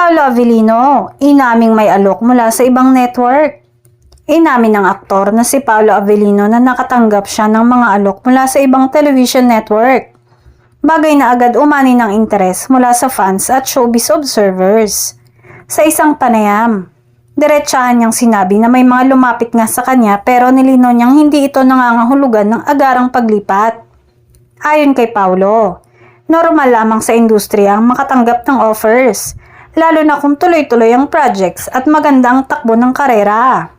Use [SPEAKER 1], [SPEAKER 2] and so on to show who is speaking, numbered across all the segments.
[SPEAKER 1] Paolo Avellino, inaming may alok mula sa ibang network. Inamin ng aktor na si Paolo Avellino na nakatanggap siya ng mga alok mula sa ibang television network. Bagay na agad umani ng interes mula sa fans at showbiz observers. Sa isang panayam, diretsahan niyang sinabi na may mga lumapit nga sa kanya pero nilinaw niyang hindi ito nangangahulugan ng agarang paglipat. Ayon kay Paolo, normal lamang sa industriya ang makatanggap ng offers, lalo na kung tuloy-tuloy ang projects at maganda ang takbo ng karera.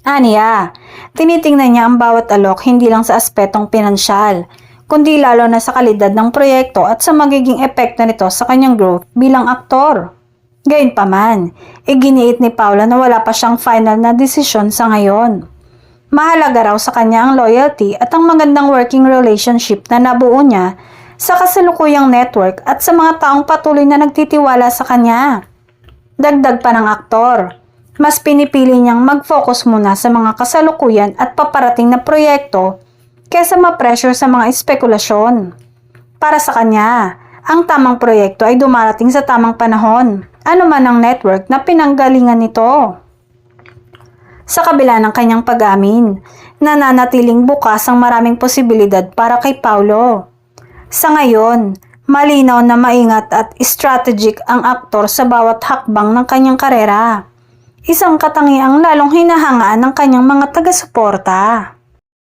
[SPEAKER 1] Aniya, tinitingnan niya ang bawat alok hindi lang sa aspetong pinansyal, kundi lalo na sa kalidad ng proyekto at sa magiging epekto nito sa kanyang growth bilang aktor. Gayunpaman, iginiit ni Paula na wala pa siyang final na desisyon sa ngayon. Mahalaga raw sa kanya ang loyalty at ang magandang working relationship na nabuo niya sa kasalukuyang network at sa mga taong patuloy na nagtitiwala sa kanya. Dagdag pa ng aktor, mas pinipili niyang mag-focus muna sa mga kasalukuyan at paparating na proyekto kaysa ma-pressure sa mga espekulasyon. Para sa kanya, ang tamang proyekto ay dumarating sa tamang panahon, ano man ang network na pinanggalingan nito. Sa kabila ng kanyang pag-amin, nananatiling bukas ang maraming posibilidad para kay Paolo. Sa ngayon, malinaw na maingat at strategic ang aktor sa bawat hakbang ng kanyang karera. Isang katangiang lalong hinahangaan ng kanyang mga taga-suporta.